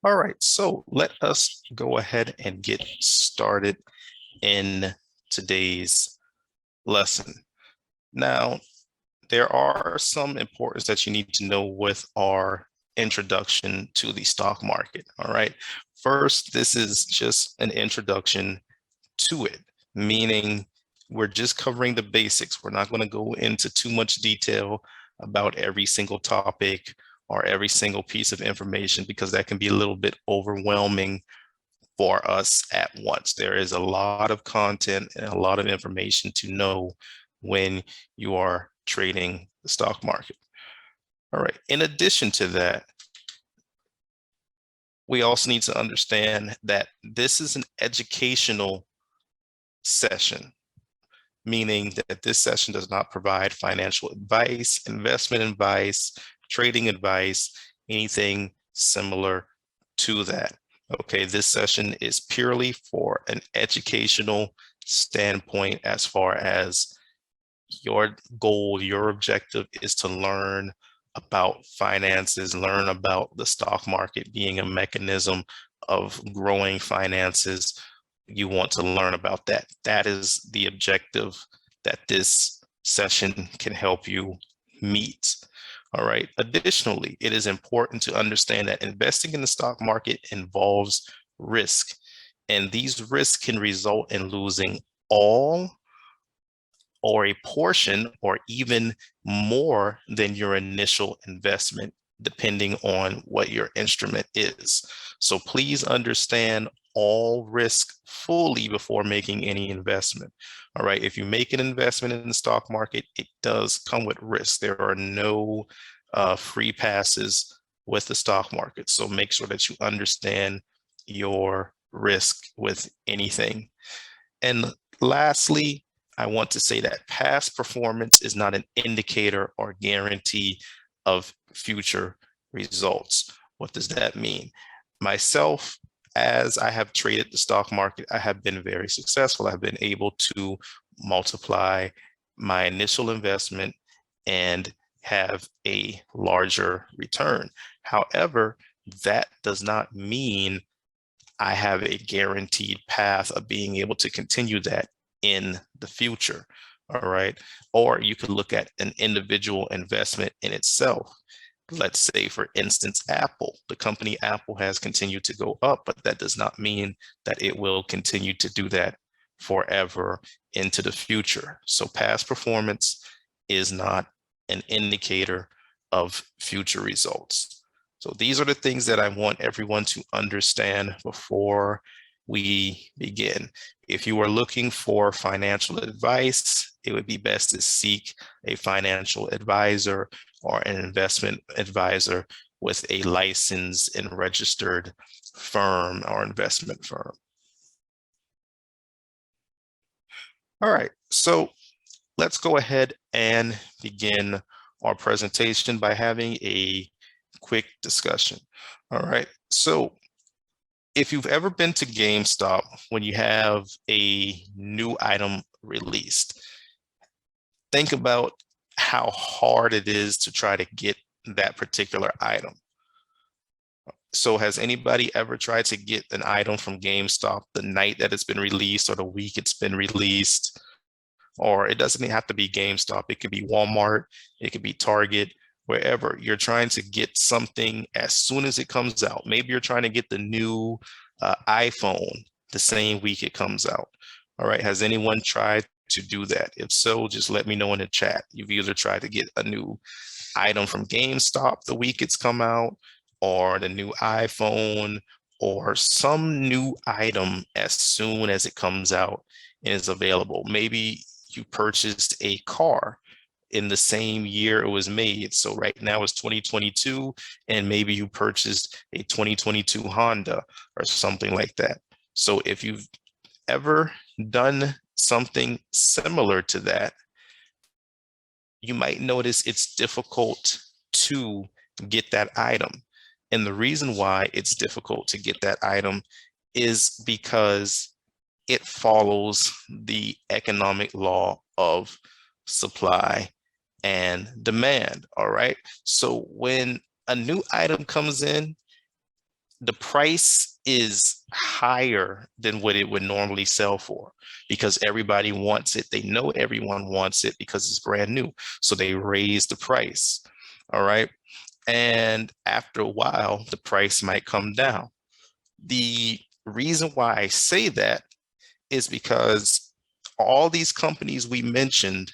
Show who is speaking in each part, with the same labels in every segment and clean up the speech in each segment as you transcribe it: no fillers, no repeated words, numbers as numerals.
Speaker 1: All right, so let us go ahead and get started in today's lesson. Now, there are some importance that you need to know with our introduction to the stock market. All right, first, this is just an introduction to it, meaning we're just covering the basics. We're not going to go into too much detail about every single topic or every single piece of information because that can be a little bit overwhelming for us at once. There is a lot of content and a lot of information to know when you are trading the stock market. All right. In addition to that, we also need to understand that this is an educational session, meaning that this session does not provide financial advice, investment advice, trading advice, anything similar to that. Okay, this session is purely for an educational standpoint as far as your goal, your objective is to learn about finances, learn about the stock market being a mechanism of growing finances. You want to learn about that. That is the objective that this session can help you meet. All right. Additionally, it is important to understand that investing in the stock market involves risk, and these risks can result in losing all or a portion or even more than your initial investment, depending on what your instrument is. So please understand all risk fully before making any investment. All right. If you make an investment in the stock market, it does come with risk. There are no free passes with the stock market. So make sure that you understand your risk with anything. And lastly, I want to say that past performance is not an indicator or guarantee of future results. What does that mean? Myself, as I have traded the stock market, I have been very successful. I've been able to multiply my initial investment and have a larger return. However, that does not mean I have a guaranteed path of being able to continue that in the future. All right. Or you could look at an individual investment in itself. Let's say, for instance, Apple. The company Apple has continued to go up, but that does not mean that it will continue to do that forever into the future. So past performance is not an indicator of future results. So these are the things that I want everyone to understand before we begin. If you are looking for financial advice, it would be best to seek a financial advisor or an investment advisor with a licensed and registered firm or investment firm. All right, so let's go ahead and begin our presentation by having a quick discussion. All right, so if you've ever been to GameStop when you have a new item released, think about how hard it is to try to get that particular item. So has anybody ever tried to get an item from GameStop the night that it's been released or the week it's been released? Or it doesn't have to be GameStop. It could be Walmart, it could be Target, wherever. You're trying to get something as soon as it comes out. Maybe you're trying to get the new iPhone the same week it comes out. All right. Has anyone tried to do that? If so, just let me know in the chat. You've either tried to get a new item from GameStop the week it's come out, or the new iPhone, or some new item as soon as it comes out and is available. Maybe you purchased a car in the same year it was made. So right now it's 2022, and maybe you purchased a 2022 Honda or something like that. So if you've ever done something similar to that, you might notice it's difficult to get that item. And the reason why it's difficult to get that item is because it follows the economic law of supply and demand. All right. So when a new item comes in, the price is higher than what it would normally sell for because everybody wants it. They know everyone wants it because it's brand new. So they raise the price. All right. And after a while, the price might come down. The reason why I say that is because all these companies we mentioned,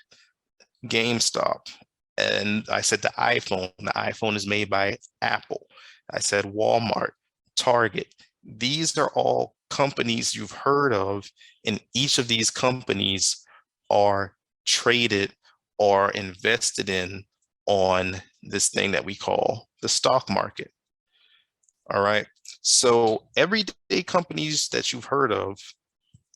Speaker 1: GameStop, and I said the iPhone is made by Apple. I said Walmart, Target. These are all companies you've heard of, and each of these companies are traded or invested in on this thing that we call the stock market. All right. So everyday companies that you've heard of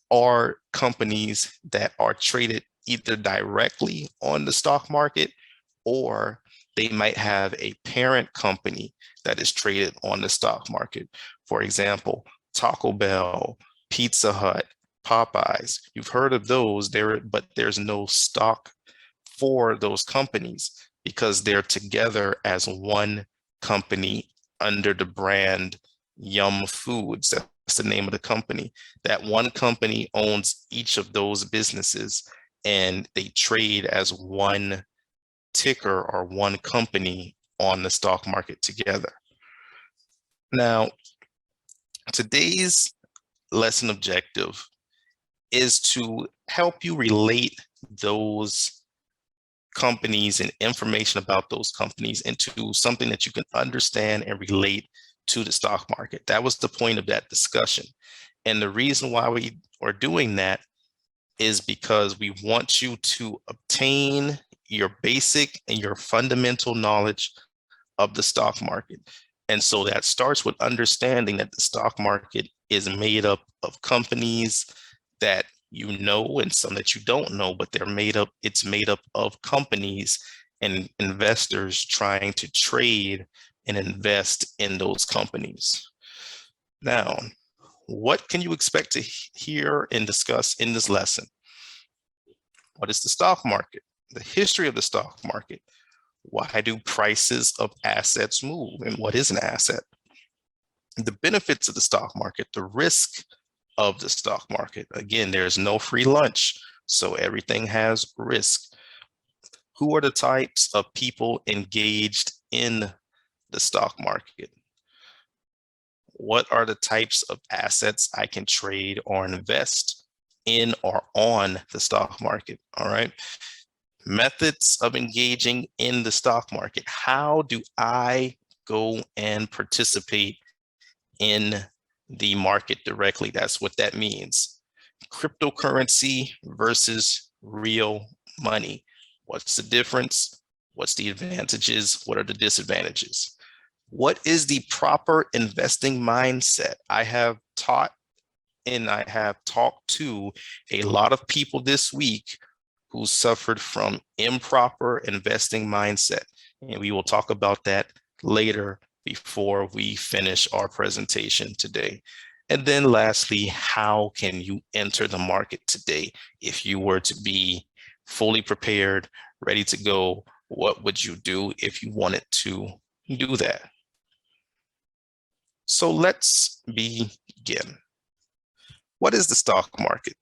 Speaker 1: are companies that are traded either directly on the stock market, or they might have a parent company that is traded on the stock market. For example, Taco Bell, Pizza Hut, Popeyes. You've heard of those there, but there's no stock for those companies because they're together as one company under the brand Yum Foods. That's the name of the company. That one company owns each of those businesses, and they trade as one ticker or one company on the stock market together. Now, today's lesson objective is to help you relate those companies and information about those companies into something that you can understand and relate to the stock market. That was the point of that discussion. And the reason why we are doing that is because we want you to obtain your basic and your fundamental knowledge of the stock market. And so that starts with understanding that the stock market is made up of companies that you know and some that you don't know, but it's made up of companies and investors trying to trade and invest in those companies. Now, what can you expect to hear and discuss in this lesson? What is the stock market? The history of the stock market. Why do prices of assets move? And what is an asset? The benefits of the stock market, the risk of the stock market. Again, there's no free lunch, so everything has risk. Who are the types of people engaged in the stock market? What are the types of assets I can trade or invest in or on the stock market? All right. Methods of engaging in the stock market. How do I go and participate in the market directly? That's what that means. Cryptocurrency versus real money. What's the difference? What's the advantages? What are the disadvantages? What is the proper investing mindset? I have taught and I have talked to a lot of people this week who suffered from improper investing mindset. And we will talk about that later before we finish our presentation today. And then lastly, how can you enter the market today? If you were to be fully prepared, ready to go, what would you do if you wanted to do that? So let's begin. What is the stock market?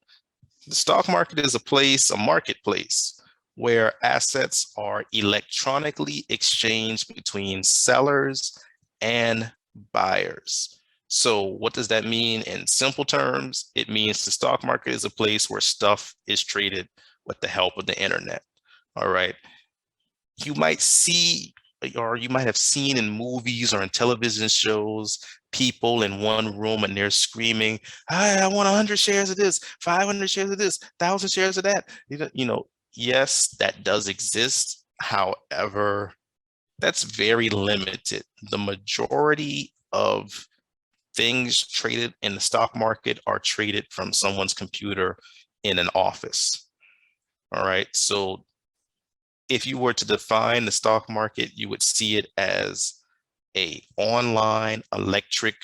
Speaker 1: The stock market is a marketplace, where assets are electronically exchanged between sellers and buyers. So what does that mean in simple terms? It means the stock market is a place where stuff is traded with the help of the internet. All right. You might see, or you might have seen in movies or in television shows, people in one room and they're screaming, "Hey, I want 100 shares of this, 500 shares of this, 1,000 shares of that." Yes, that does exist. However, that's very limited. The majority of things traded in the stock market are traded from someone's computer in an office. All right. So if you were to define the stock market, you would see it as a online electric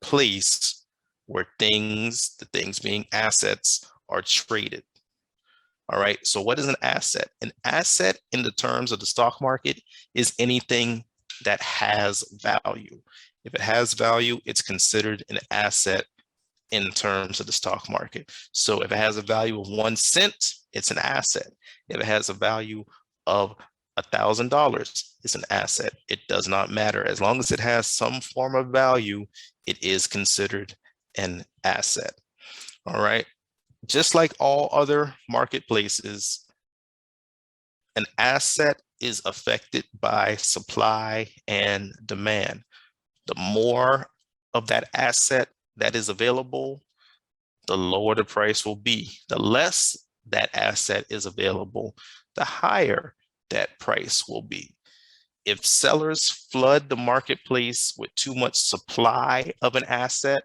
Speaker 1: place where the things being assets, are traded. All right. So what is an asset? An asset in the terms of the stock market is anything that has value. If it has value, it's considered an asset in terms of the stock market. So if it has a value of 1 cent, it's an asset. If it has a value of $1,000, it's an asset. It does not matter. As long as it has some form of value, it is considered an asset. All right. Just like all other marketplaces, an asset is affected by supply and demand. The more of that asset that is available, the lower the price will be. The less that asset is available, the higher that price will be. If sellers flood the marketplace with too much supply of an asset,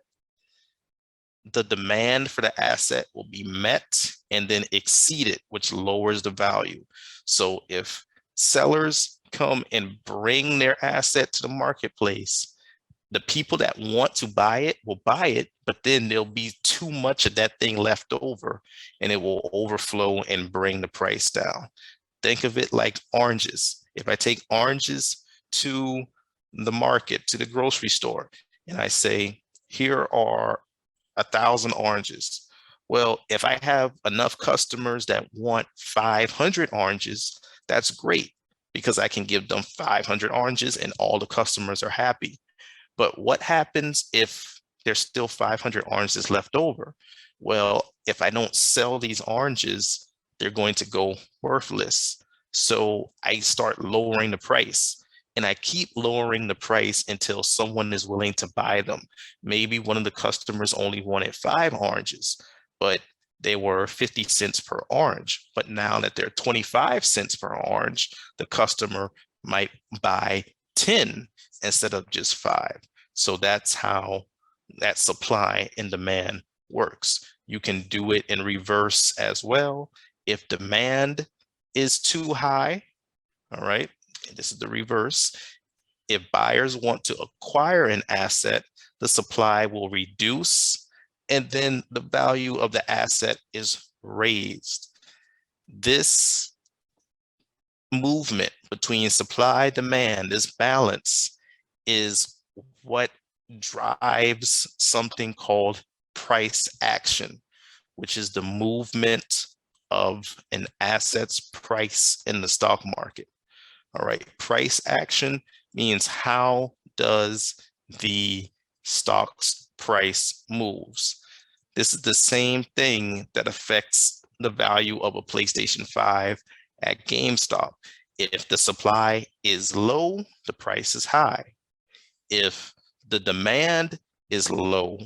Speaker 1: the demand for the asset will be met and then exceeded, which lowers the value. So if sellers come and bring their asset to the marketplace, the people that want to buy it will buy it, but then there'll be too much of that thing left over and it will overflow and bring the price down. Think of it like oranges. If I take oranges to the market, to the grocery store, and I say, here are 1,000 oranges. Well, if I have enough customers that want 500 oranges, that's great because I can give them 500 oranges and all the customers are happy. But what happens if there's still 500 oranges left over? Well, if I don't sell these oranges, they're going to go worthless. So I start lowering the price and I keep lowering the price until someone is willing to buy them. Maybe one of the customers only wanted 5 oranges, but they were 50 cents per orange. But now that they're 25 cents per orange, the customer might buy 10 instead of just 5. So that's how that supply and demand works. You can do it in reverse as well. If demand is too high, all right, this is the reverse. If buyers want to acquire an asset, the supply will reduce and then the value of the asset is raised. This movement between supply and demand, this balance, is what drives something called price action, which is the movement of an asset's price in the stock market. All right, price action means how does the stock's price moves. This is the same thing that affects the value of a PlayStation 5 at GameStop. If the supply is low, the price is high. If the demand is low,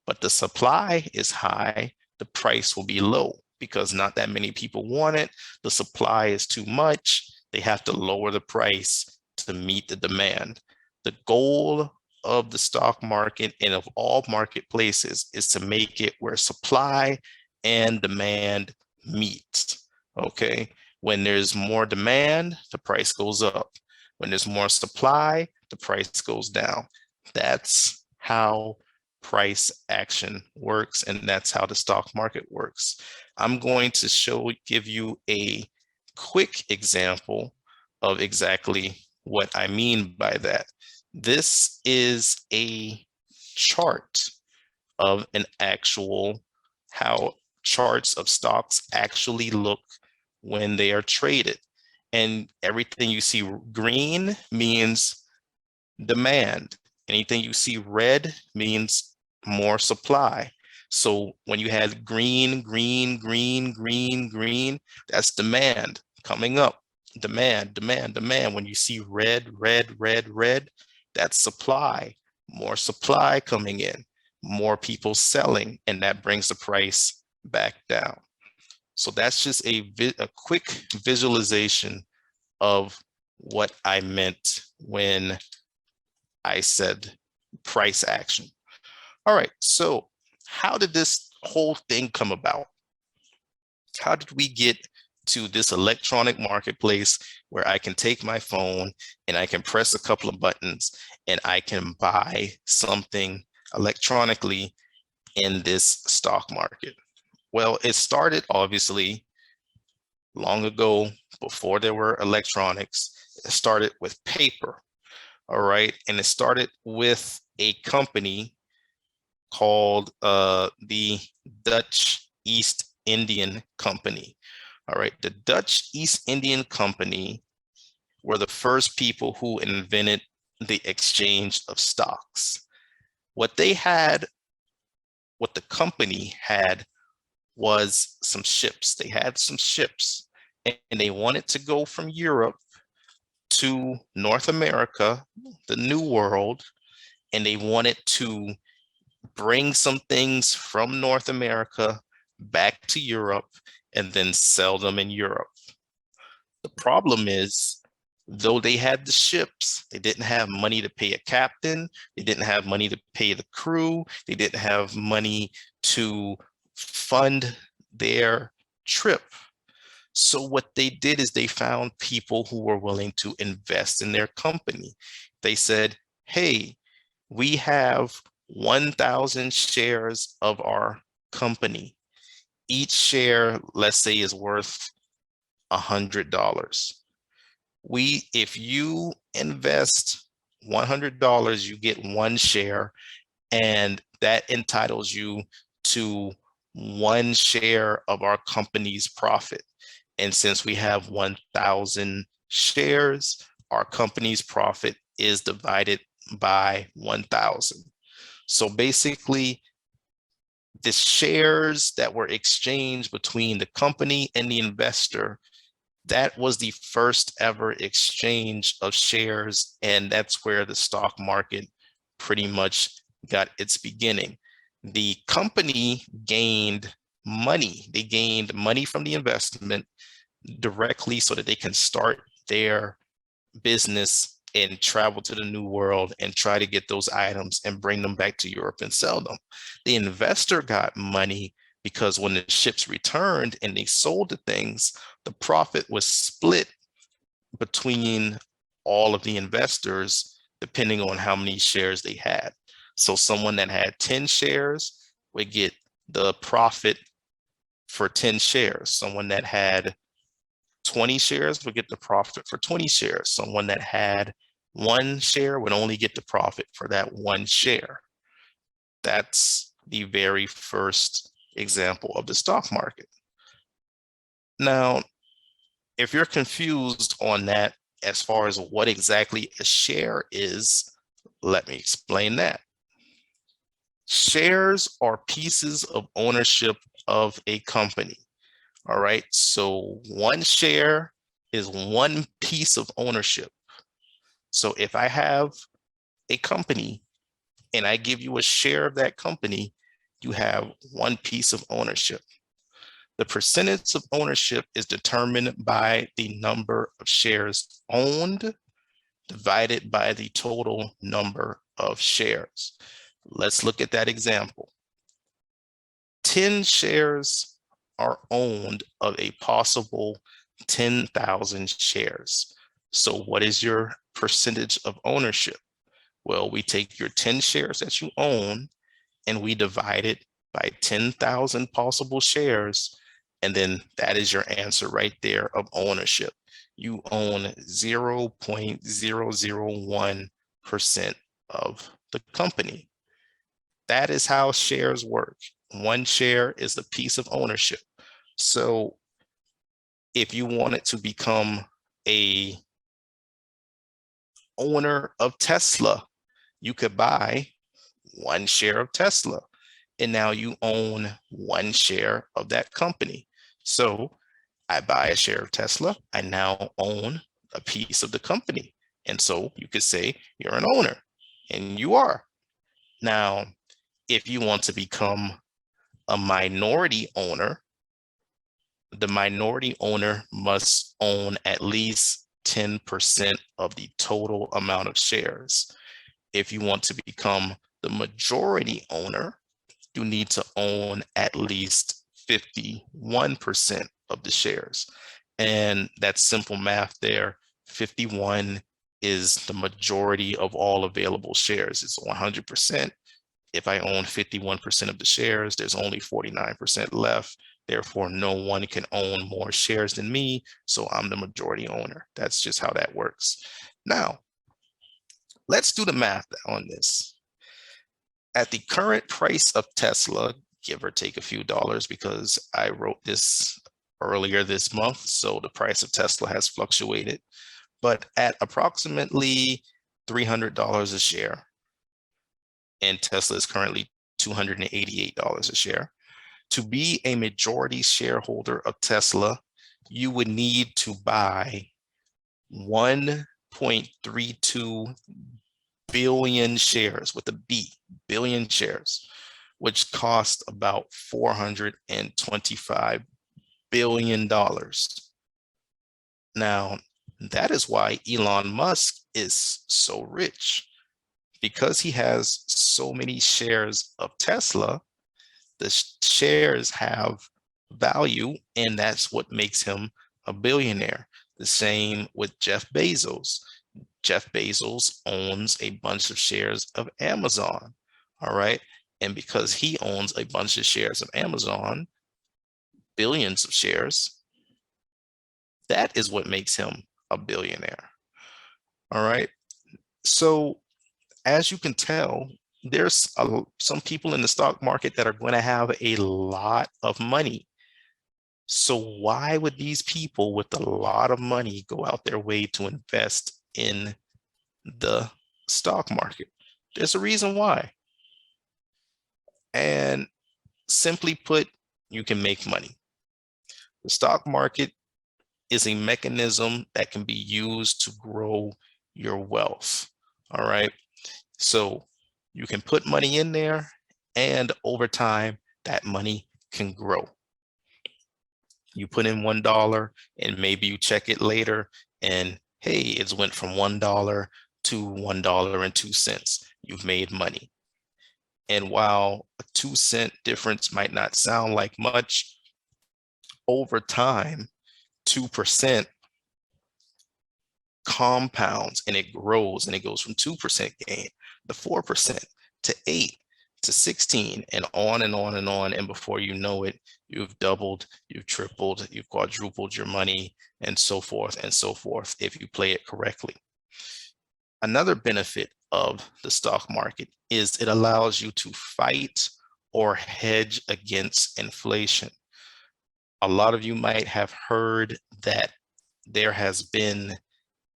Speaker 1: but the supply is high, the price will be low because not that many people want it. The supply is too much. They have to lower the price to meet the demand. The goal of the stock market and of all marketplaces is to make it where supply and demand meet. Okay. When there's more demand, the price goes up. When there's more supply, the price goes down. That's how price action works, and that's how the stock market works. I'm going to give you a quick example of exactly what I mean by that. This is a chart of an actual, how charts of stocks actually look when they are traded. And everything you see green means demand. Anything you see red means more supply. So when you had green, green, green, green, green, that's demand coming up. Demand, demand, demand. When you see red, red, red, red, that's supply. More supply coming in, more people selling, and that brings the price back down. So that's just a quick visualization of what I meant when I said price action. All right, so how did this whole thing come about? How did we get to this electronic marketplace where I can take my phone and I can press a couple of buttons and I can buy something electronically in this stock market? Well, it started obviously long ago, before there were electronics. It started with paper. All right. And it started with a company called the Dutch East Indian Company. All right. The Dutch East Indian Company were the first people who invented the exchange of stocks. What they had, what the company had, was some ships. They had some ships, and they wanted to go from Europe to North America, the New World, and they wanted to bring some things from North America back to Europe and then sell them in Europe. The problem is, though they had the ships, they didn't have money to pay a captain, they didn't have money to pay the crew, they didn't have money to fund their trip. So what they did is they found people who were willing to invest in their company. They said, hey, we have 1,000 shares of our company. Each share, let's say, is worth $100. If you invest $100, you get one share, and that entitles you to one share of our company's profit. And since we have 1,000 shares, our company's profit is divided by 1,000. So basically, the shares that were exchanged between the company and the investor, that was the first ever exchange of shares. And that's where the stock market pretty much got its beginning. The company gained money. They gained money from the investment directly so that they can start their business and travel to the New World and try to get those items and bring them back to Europe and sell them. The investor got money because when the ships returned and they sold the things, the profit was split between all of the investors, depending on how many shares they had. So someone that had 10 shares would get the profit for 10 shares. Someone that had 20 shares would get the profit for 20 shares. Someone that had one share would only get the profit for that one share. That's the very first example of the stock market. Now, if you're confused on that as far as what exactly a share is, let me explain that. Shares are pieces of ownership of a company. All right, so one share is one piece of ownership. So if I have a company and I give you a share of that company, you have one piece of ownership. The percentage of ownership is determined by the number of shares owned divided by the total number of shares. Let's look at that example. 10 shares are owned of a possible 10,000 shares. So what is your percentage of ownership? Well, we take your 10 shares that you own and we divide it by 10,000 possible shares. And then that is your answer right there of ownership. You own 0.001% of the company. That is how shares work. One share is a piece of ownership. So if you wanted to become a owner of Tesla, you could buy one share of Tesla, and now you own one share of that company. So I buy a share of Tesla, I now own a piece of the company. And so you could say you're an owner, and you are. Now, if you want to become a minority owner, the minority owner must own at least 10% of the total amount of shares. If you want to become the majority owner, you need to own at least 51% of the shares. And that's simple math there. 51 is the majority of all available shares. It's 100%. If I own 51% of the shares, there's only 49% left. Therefore, no one can own more shares than me. So I'm the majority owner. That's just how that works. Now, Let's do the math on this. At the current price of Tesla, give or take a few dollars, because I wrote this earlier this month, so the price of Tesla has fluctuated, but at approximately $300 a share, and Tesla is currently $288 a share. To be a majority shareholder of Tesla, you would need to buy 1.32 billion shares with a B, billion shares, which cost about $425 billion. Now, that is why Elon Musk is so rich, because he has so many shares of Tesla. The shares have value, and that's what makes him a billionaire. The same with Jeff Bezos. Jeff Bezos owns a bunch of shares of Amazon. All right. And because he owns a bunch of shares of Amazon, billions of shares, that is what makes him a billionaire. All right. So as you can tell, there's some people in the stock market that are going to have a lot of money. So why would these people with a lot of money go out their way to invest in the stock market? There's a reason why. And simply put, you can make money. The stock market is a mechanism that can be used to grow your wealth. All right. So you can put money in there, and over time, that money can grow. You put in $1 and maybe you check it later, and hey, it's went from $1 to $1.02. You've made money. And while a 2-cent difference might not sound like much, over time, 2% compounds and it grows, and it goes from 2% gain to 4% to 8 to 16, and on and on and on. And before you know it, you've doubled, you've tripled, you've quadrupled your money, and so forth and so forth, if you play it correctly. Another benefit of the stock market is it allows you to fight or hedge against inflation. A lot of you might have heard that there has been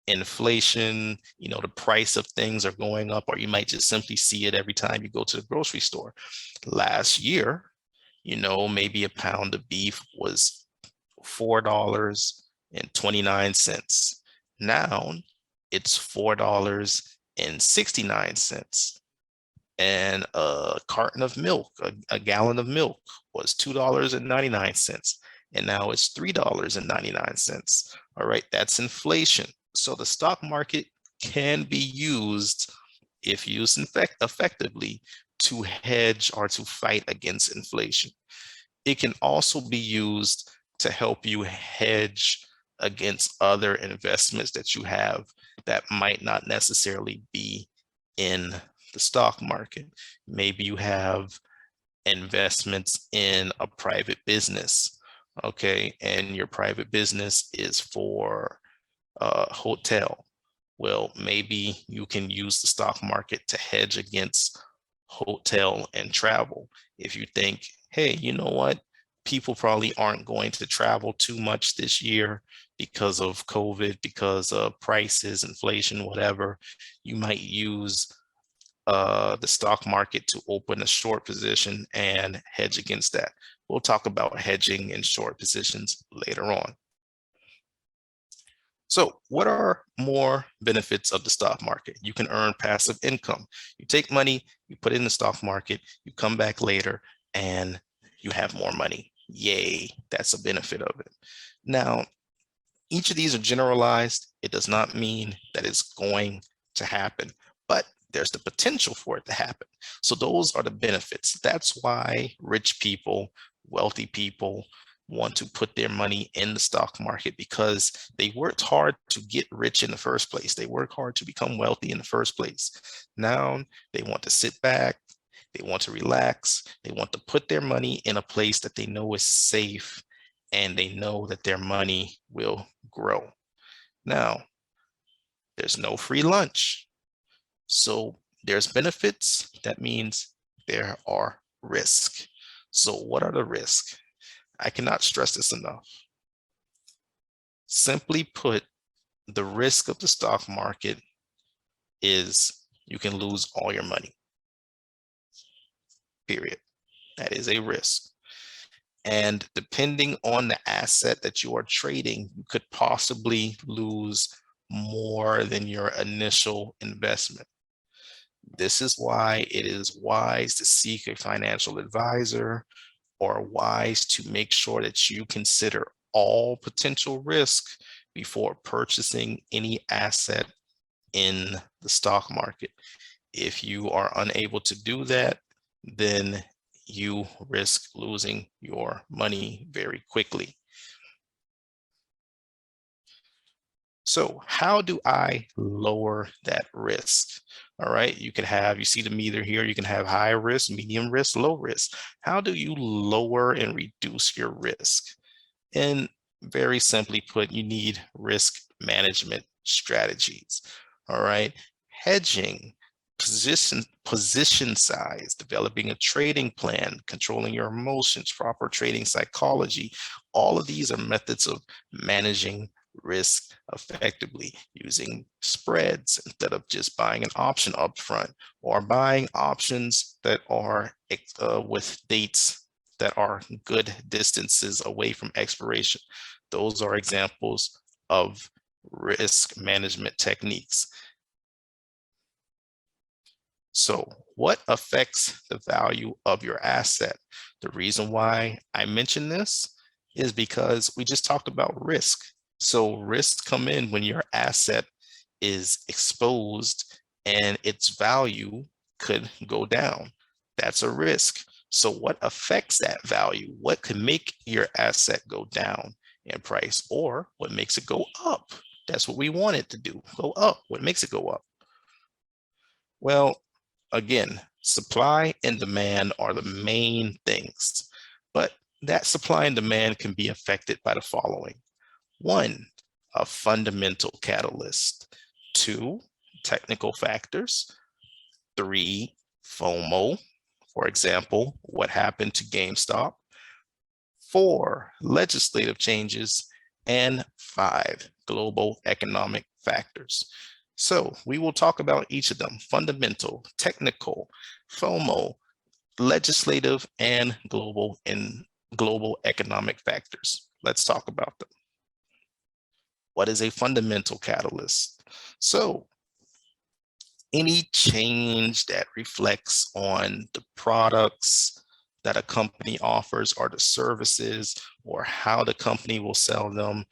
Speaker 1: inflation, the price of things are going up, or you might just simply see it every time you go to the grocery store. Last year, maybe a pound of beef was $4.29. Now it's $4.69. And a carton of milk, a gallon of milk was $2.99. And now it's $3.99. All right, that's inflation. So the stock market can be used, if used effectively, to hedge or to fight against inflation. It can also be used to help you hedge against other investments that you have that might not necessarily be in the stock market. Maybe you have investments in a private business, okay, and your private business is for a hotel. Well, maybe you can use the stock market to hedge against hotel and travel. If you think, hey, you know what? People probably aren't going to travel too much this year because of COVID, because of prices, inflation, whatever. You might use the stock market to open a short position and hedge against that. We'll talk about hedging in short positions later on. So what are more benefits of the stock market? You can earn passive income. You take money, you put it in the stock market, you come back later, and you have more money. Yay, that's a benefit of it. Now, each of these are generalized. It does not mean that it's going to happen, but there's the potential for it to happen. So those are the benefits. That's why rich people, wealthy people want to put their money in the stock market, because they worked hard to get rich in the first place. They work hard to become wealthy in the first place. Now they want to sit back, they want to relax, they want to put their money in a place that they know is safe, and they know that their money will grow. Now, there's no free lunch. So there's benefits. That means there are risks. So what are the risks? I cannot stress this enough. Simply put, the risk of the stock market is you can lose all your money, period. That is a risk. And depending on the asset that you are trading, you could possibly lose more than your initial investment. This is why it is wise to seek a financial advisor, or wise to make sure that you consider all potential risk before purchasing any asset in the stock market. If you are unable to do that, then you risk losing your money very quickly. So how do I lower that risk? All right, you see the meter here, you can have high risk, medium risk, low risk. How do you lower and reduce your risk? And very simply put, you need risk management strategies. All right, hedging, position size, developing a trading plan, controlling your emotions, proper trading psychology. All of these are methods of managing risk effectively, using spreads instead of just buying an option up front, or buying options that are with dates that are good distances away from expiration. Those are examples of risk management techniques. So what affects the value of your asset? The reason why I mention this is because we just talked about risk. So risks come in when your asset is exposed and its value could go down. That's a risk. So what affects that value? What could make your asset go down in price, or what makes it go up? That's what we want it to do, go up. What makes it go up? Well, again, supply and demand are the main things, but that supply and demand can be affected by the following. 1, a fundamental catalyst. 2, technical factors. 3, FOMO. For example, what happened to GameStop. 4, legislative changes. And 5, global economic factors. So we will talk about each of them: fundamental, technical, FOMO, legislative, and global economic factors. Let's talk about them. What is a fundamental catalyst? So any change that reflects on the products that a company offers, or the services, or how the company will sell them,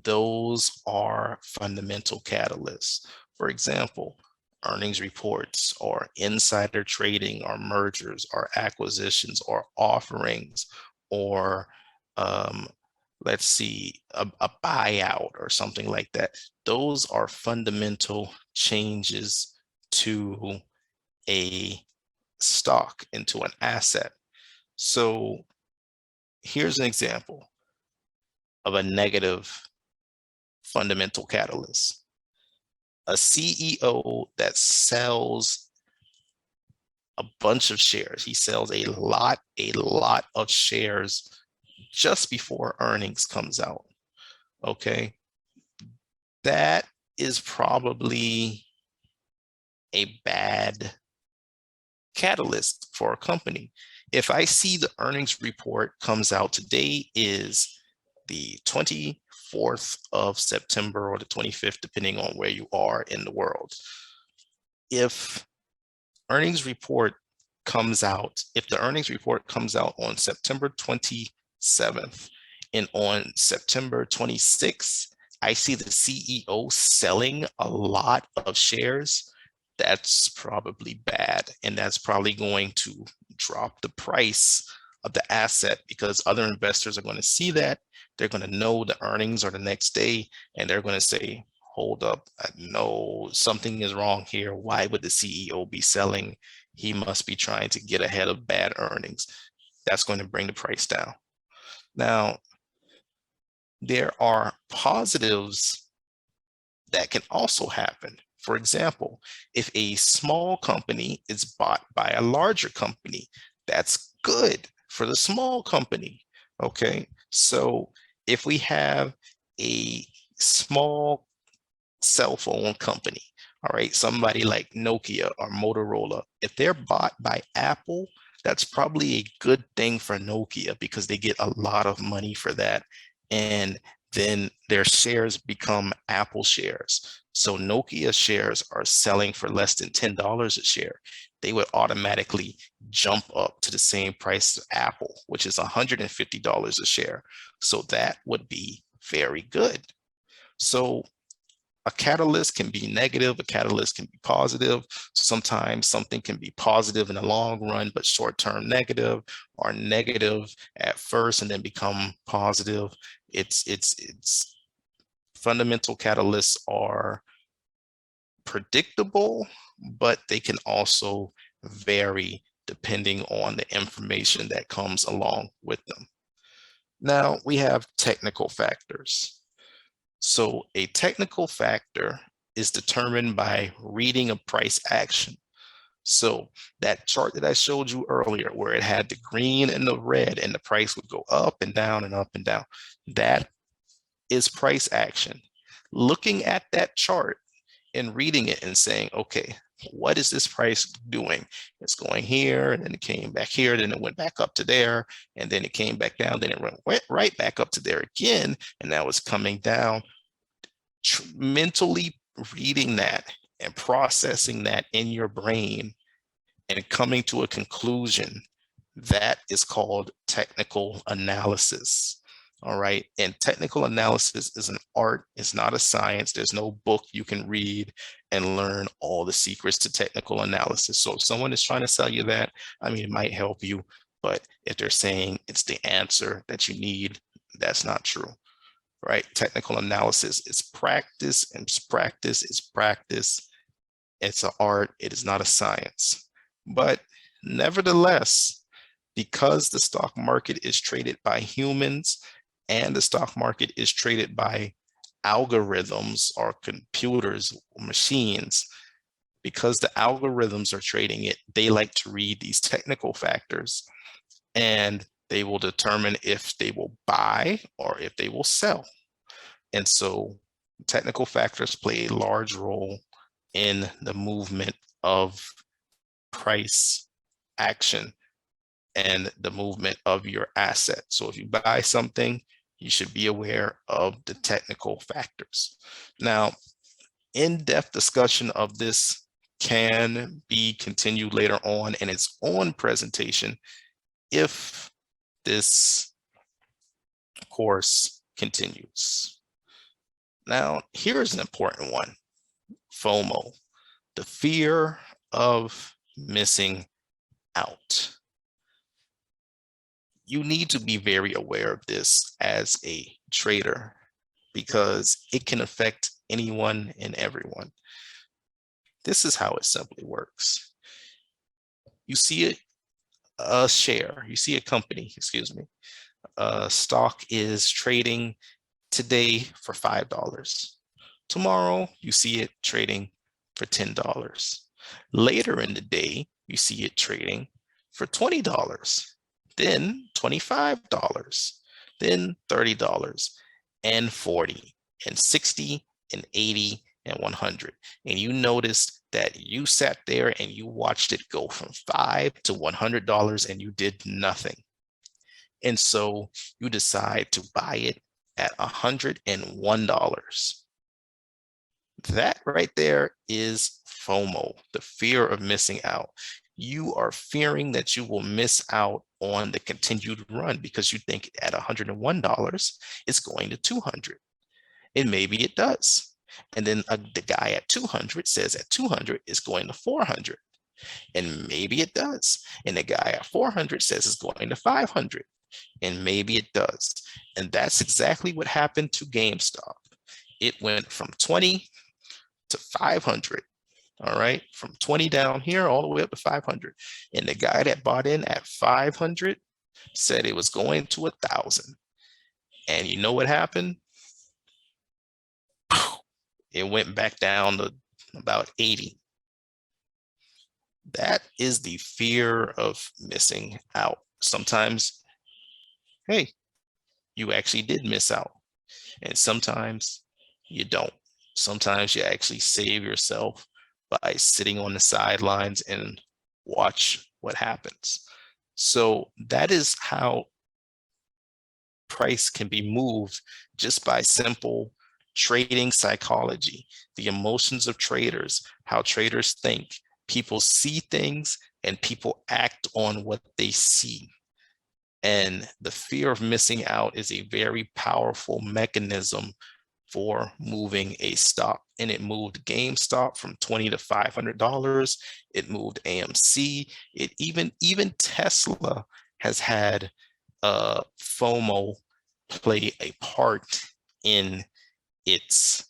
Speaker 1: those are fundamental catalysts. For example, earnings reports, or insider trading, or mergers, or acquisitions, or offerings, or let's see, a buyout or something like that. Those are fundamental changes to a stock, into an asset. So here's an example of a negative fundamental catalyst. A CEO that sells a bunch of shares. He sells a lot of shares just before earnings comes out. Okay. That is probably a bad catalyst for a company. If I see the earnings report comes out, today is the 24th of September or the 25th, depending on where you are in the world. If earnings report comes out, if the earnings report comes out on September 27th, and on September 26th, I see the CEO selling a lot of shares, that's probably bad. And that's probably going to drop the price of the asset, because other investors are going to see that. They're going to know the earnings are the next day, and they're going to say, hold up, no, something is wrong here. Why would the CEO be selling? He must be trying to get ahead of bad earnings. That's going to bring the price down. Now, there are positives that can also happen. For example, if a small company is bought by a larger company, that's good for the small company. Okay, so if we have a small cell phone company, all right, somebody like Nokia or Motorola, if they're bought by Apple, that's probably a good thing for Nokia because they get a lot of money for that. And then their shares become Apple shares. So Nokia shares are selling for less than $10 a share. They would automatically jump up to the same price as Apple, which is $150 a share. So that would be very good. So a catalyst can be negative, a catalyst can be positive. Sometimes something can be positive in the long run, but short-term negative, or negative at first and then become positive. It's fundamental catalysts are predictable, but they can also vary depending on the information that comes along with them. Now we have technical factors. So a technical factor is determined by reading a price action. So that chart that I showed you earlier, where it had the green and the red and the price would go up and down and up and down, that is price action. Looking at that chart and reading it and saying, okay, what is this price doing? It's going here, and then it came back here, then it went back up to there, and then it came back down, then it went right back up to there again, and now it's coming down. Mentally reading that and processing that in your brain and coming to a conclusion, that is called technical analysis. All right. And technical analysis is an art, it's not a science. There's no book you can read and learn all the secrets to technical analysis. So if someone is trying to sell you that, I mean, it might help you, but if they're saying it's the answer that you need, that's not true. Right? Technical analysis is practice, and practice is practice. It's an art, it is not a science. But nevertheless, because the stock market is traded by humans and the stock market is traded by algorithms or computers or machines, because the algorithms are trading it, they like to read these technical factors, and they will determine if they will buy or if they will sell. And so technical factors play a large role in the movement of price action and the movement of your asset. So if you buy something, you should be aware of the technical factors. Now, in-depth discussion of this can be continued later on in its own presentation if this course continues. Now, here's an important one: FOMO, the fear of missing out. You need to be very aware of this as a trader because it can affect anyone and everyone. This is how it simply works. You see a share, you see a company, excuse me, stock is trading today for $5. Tomorrow, you see it trading for $10. Later in the day, you see it trading for $20, then $25, then $30, and $40, and $60, and $80, and $100. And you noticed that you sat there and you watched it go from $5 to $100 and you did nothing. And so you decide to buy it at $101. That right there is FOMO, the fear of missing out. You are fearing that you will miss out on the continued run because you think at $101, it's going to 200. And maybe it does. And then the guy at 200 says at 200 it's going to 400. And maybe it does. And the guy at 400 says it's going to 500. And maybe it does. And that's exactly what happened to GameStop. It went from 20 to 500. All right, from 20 down here all the way up to 500. And the guy that bought in at 500 said it was going to 1,000. And you know what happened? It went back down to about 80. That is the fear of missing out. Sometimes, hey, you actually did miss out. And sometimes you don't. Sometimes you actually save yourself by sitting on the sidelines and watch what happens. So that is how price can be moved just by simple trading psychology, the emotions of traders, how traders think. People see things and people act on what they see. And the fear of missing out is a very powerful mechanism for moving a stock. And it moved GameStop from $20 to $500. It moved AMC. It even Tesla has had FOMO play a part in its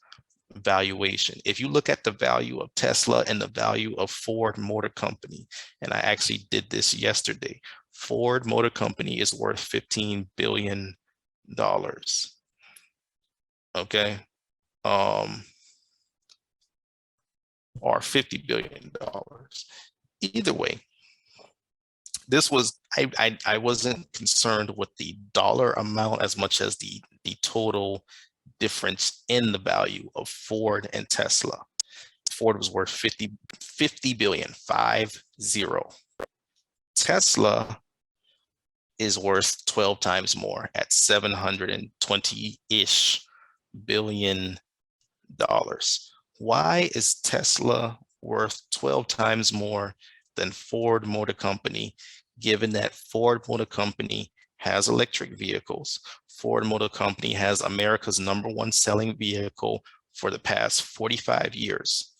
Speaker 1: valuation. If you look at the value of Tesla and the value of Ford Motor Company, and I actually did this yesterday, Ford Motor Company is worth $15 billion. Okay. Or $50 billion. Either way, this was, I wasn't concerned with the dollar amount as much as the total difference in the value of Ford and Tesla. Ford was worth 50 billion, 50. Tesla is worth 12 times more at $720-ish billion. Why is Tesla worth 12 times more than Ford Motor Company, given that Ford Motor Company has electric vehicles? Ford Motor Company has America's #1 selling vehicle for the past 45 years.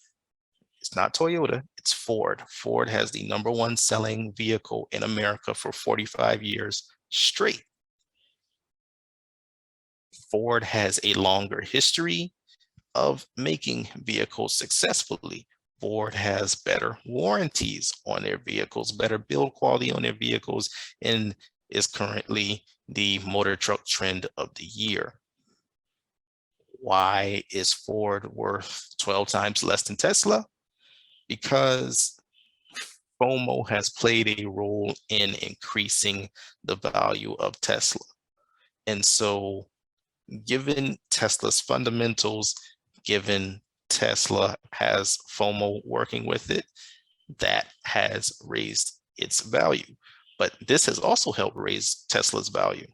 Speaker 1: It's not Toyota, it's Ford. Ford has the #1 selling vehicle in America for 45 years straight. Ford has a longer history of making vehicles successfully. Ford has better warranties on their vehicles, better build quality on their vehicles, and is currently the motor truck trend of the year. Why is Ford worth 12 times less than Tesla? Because FOMO has played a role in increasing the value of Tesla. And so given Tesla's fundamentals, given Tesla has FOMO working with it, that has raised its value. But this has also helped raise Tesla's value.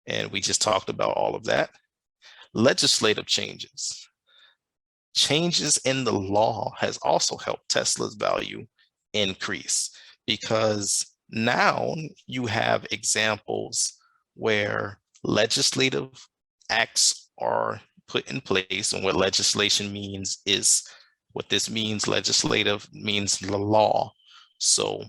Speaker 1: And we just talked about all of that. Legislative changes. Changes in the law has also helped Tesla's value increase, because now you have examples where legislative acts are put in place. And what legislation means is, what this means, legislative means the law. So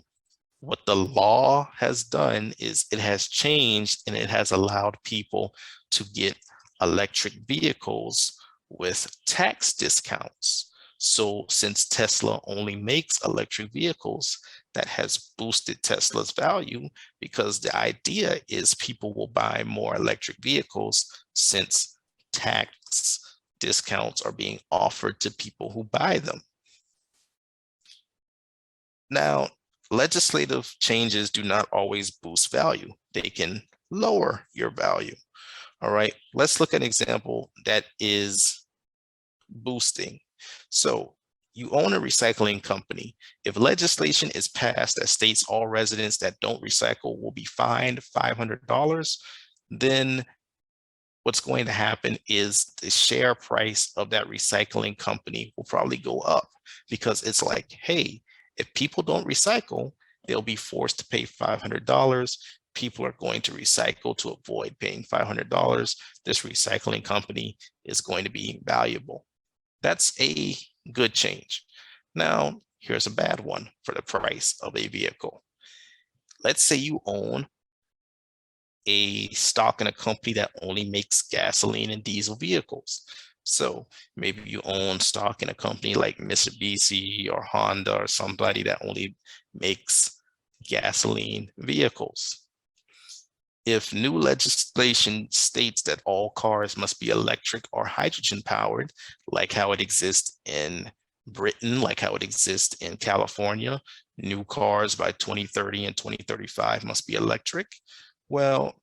Speaker 1: what the law has done is it has changed and it has allowed people to get electric vehicles with tax discounts. So since Tesla only makes electric vehicles, that has boosted Tesla's value, because the idea is people will buy more electric vehicles since tax discounts are being offered to people who buy them. Now, legislative changes do not always boost value. They can lower your value. All right, let's look at an example that is boosting. So you own a recycling company. If legislation is passed that states all residents that don't recycle will be fined $500, then what's going to happen is the share price of that recycling company will probably go up, because it's like, hey, if people don't recycle, they'll be forced to pay $500. People are going to recycle to avoid paying $500. This recycling company is going to be valuable. That's a good change. Now, here's a bad one for the price of a vehicle. Let's say you own a stock in a company that only makes gasoline and diesel vehicles. So maybe you own stock in a company like Mitsubishi or Honda or somebody that only makes gasoline vehicles. If new legislation states that all cars must be electric or hydrogen powered, like how it exists in Britain, like how it exists in California, new cars by 2030 and 2035 must be electric. Well,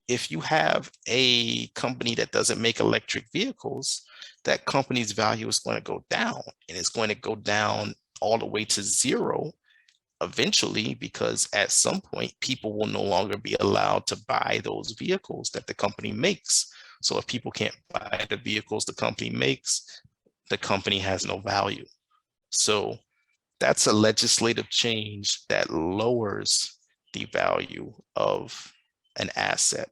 Speaker 1: if you have a company that doesn't make electric vehicles, that company's value is going to go down, and it's going to go down all the way to zero eventually, because at some point people will no longer be allowed to buy those vehicles that the company makes. So if people can't buy the vehicles the company makes, the company has no value. So that's a legislative change that lowers the value of an asset.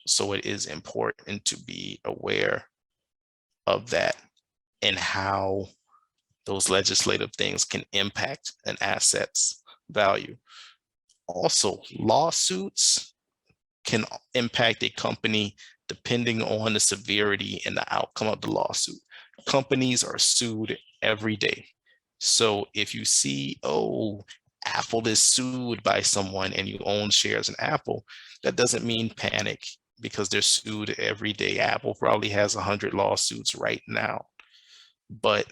Speaker 1: So it is important to be aware of that and how those legislative things can impact an asset's value. Also, lawsuits can impact a company depending on the severity and the outcome of the lawsuit. Companies are sued every day. So if you see, oh, Apple is sued by someone and you own shares in Apple, that doesn't mean panic, because they're sued every day. Apple probably has 100 lawsuits right now. But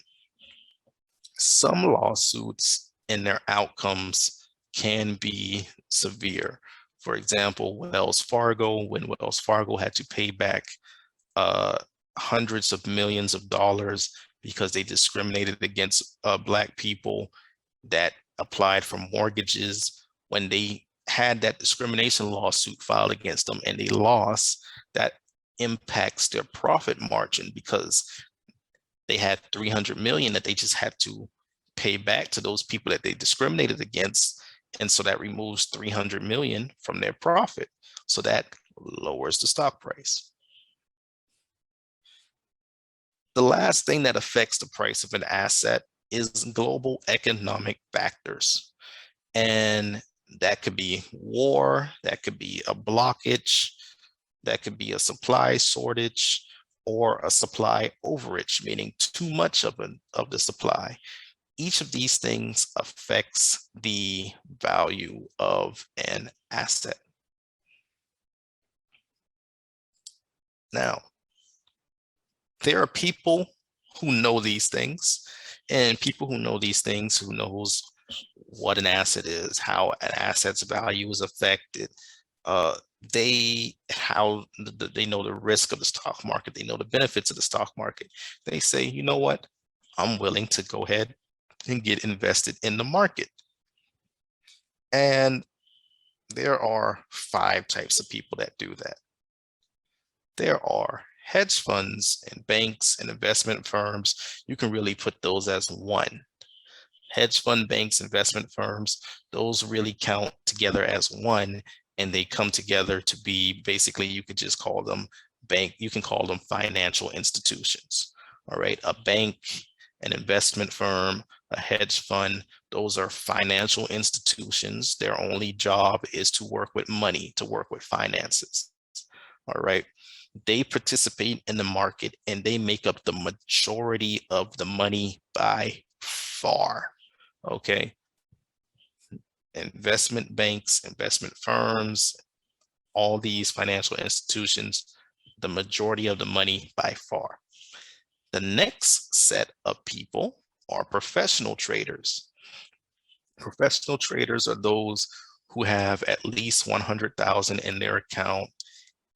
Speaker 1: some lawsuits and their outcomes can be severe. For example, Wells Fargo, when Wells Fargo had to pay back hundreds of millions of dollars because they discriminated against Black people that applied for mortgages, when they had that discrimination lawsuit filed against them and they lost, that impacts their profit margin, because they had 300 million that they just had to pay back to those people that they discriminated against. And so that removes 300 million from their profit. So that lowers the stock price. The last thing that affects the price of an asset is global economic factors. And that could be war, that could be a blockage, that could be a supply shortage, or a supply overage, meaning too much of the supply. Each of these things affects the value of an asset. Now, there are people who know these things, and people who know these things, who knows what an asset is, how an asset's value is affected. They know the risk of the stock market. They know the benefits of the stock market. They say, you know what? I'm willing to go ahead and get invested in the market. And there are 5 types of people that do that. There are hedge funds and banks and investment firms. You can really put those as one. Hedge fund, banks, investment firms, those really count together as one, and they come together to be, basically, you could just call them you can call them financial institutions. All right, a bank, an investment firm, a hedge fund, those are financial institutions. Their only job is to work with money, to work with finances. All right, they participate in the market and they make up the majority of the money by far. Okay, investment banks, investment firms, all these financial institutions, the majority of the money by far. The next set of people are professional traders. Professional traders are those who have at least 100,000 in their account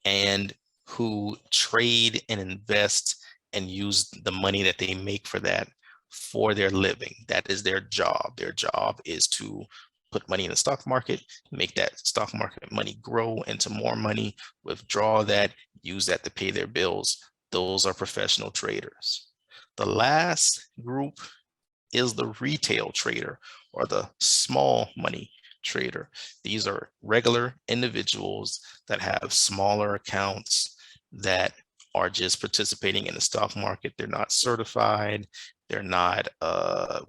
Speaker 1: and who trade and invest and use the money that they make for that for their living. That is their job. Their job is to put money in the stock market, make that stock market money grow into more money, withdraw that, use that to pay their bills. Those are professional traders. The last group is the retail trader, or the small money trader. These are regular individuals that have smaller accounts that are just participating in the stock market. They're not certified. They're not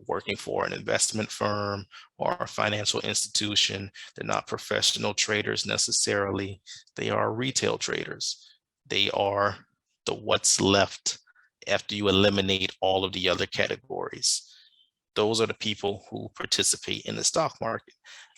Speaker 1: working for an investment firm or a financial institution. They're not professional traders necessarily. They are retail traders. They are the what's left after you eliminate all of the other categories. Those are the people who participate in the stock market.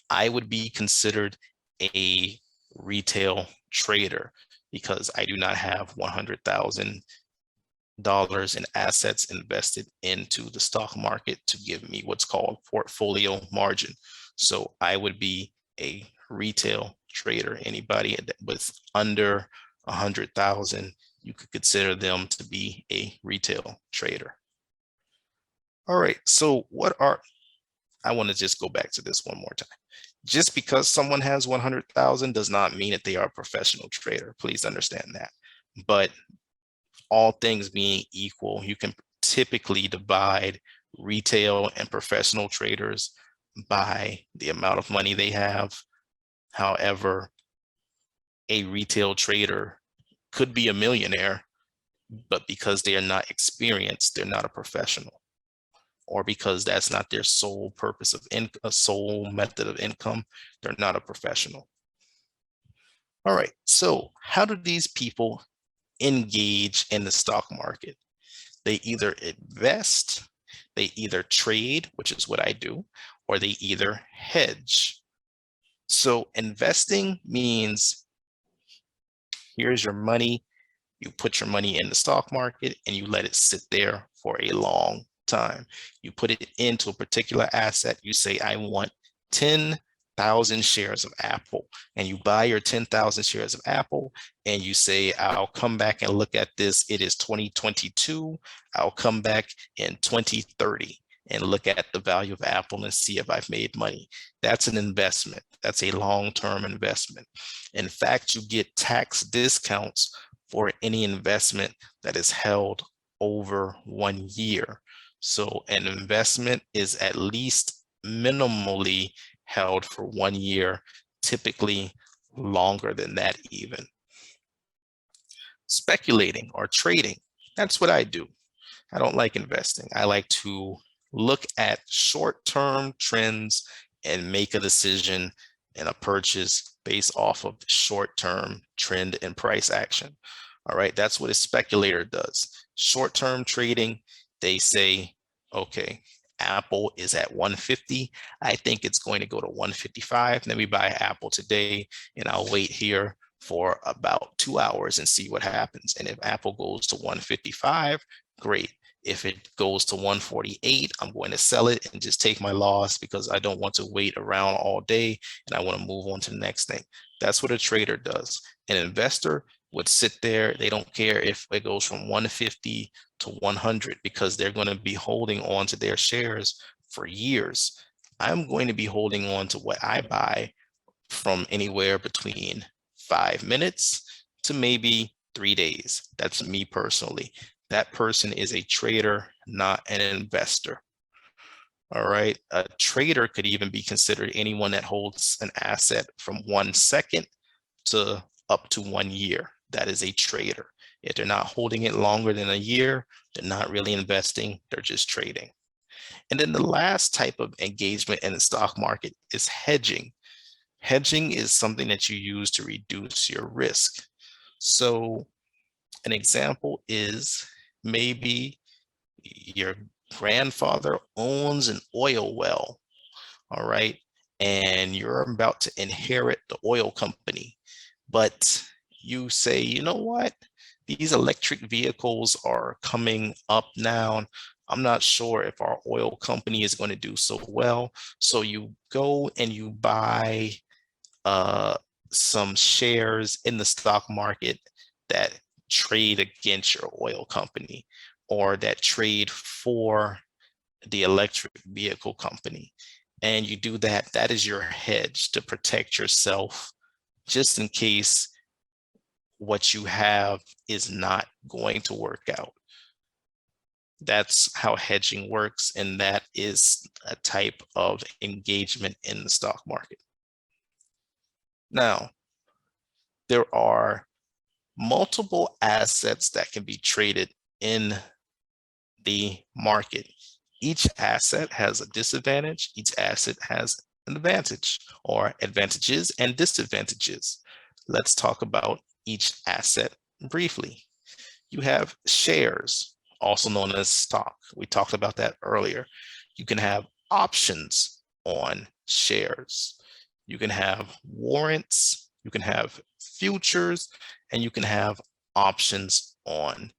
Speaker 1: I would be considered a retail trader because I do not have $100,000 in assets invested into the stock market to give me what's called portfolio margin. So I would be a retail trader. Anybody that was under 100,000, you could consider them to be a retail trader. All right, so I want to just go back to this one more time. Just because someone has 100,000 does not mean that they are a professional trader. Please understand that. But all things being equal, you can typically divide retail and professional traders by the amount of money they have. However, a retail trader could be a millionaire, but because they are not experienced, they're not a professional, or because that's not their sole purpose of a sole method of income, they're not a professional. All right, so how do these people engage in the stock market? They either invest, they either trade, which is what I do, or they either hedge. So investing means here's your money, you put your money in the stock market and you let it sit there for a long time. You put it into a particular asset. You say, I want 10,000 shares of Apple, and you buy your 10,000 shares of Apple and you say, I'll come back and look at this. It is 2022. I'll come back in 2030 and look at the value of Apple and see if I've made money. That's an investment. That's a long-term investment. In fact, you get tax discounts for any investment that is held over 1 year. So an investment is at least minimally held for 1 year, typically longer than that even. Speculating or trading, that's what I do. I don't like investing. I like to look at short-term trends and make a decision and a purchase based off of short-term trend and price action. All right, that's what a speculator does. Short-term trading, they say, okay, Apple is at 150. I think it's going to go to 155. Let me buy Apple today, and I'll wait here for about 2 hours and see what happens. And if Apple goes to 155, great. If it goes to 148, I'm going to sell it and just take my loss because I don't want to wait around all day and I want to move on to the next thing. That's what a trader does. An investor would sit there. They don't care if it goes from 150 to 100 because they're going to be holding on to their shares for years. I'm going to be holding on to what I buy from anywhere between 5 minutes to maybe 3 days. That's me personally. That person is a trader, not an investor. All right. A trader could even be considered anyone that holds an asset from 1 second to up to 1 year. That is a trader. If they're not holding it longer than a year, they're not really investing, they're just trading. And then the last type of engagement in the stock market is hedging. Hedging is something that you use to reduce your risk. So an example is maybe your grandfather owns an oil well, all right? And you're about to inherit the oil company, but you say, you know what? These electric vehicles are coming up now. I'm not sure if our oil company is going to do so well. So you go and you buy some shares in the stock market that trade against your oil company or that trade for the electric vehicle company. And you do that. That is your hedge to protect yourself just in case what you have is not going to work out. That's how hedging works, and that is a type of engagement in the stock market. Now, there are multiple assets that can be traded in the market. Each asset has a disadvantage. Each asset has an advantage, or advantages and disadvantages. Let's talk about each asset briefly. You have shares, also known as stock. We talked about that earlier. You can have options on shares. You can have warrants. you can have futures, and you can have options on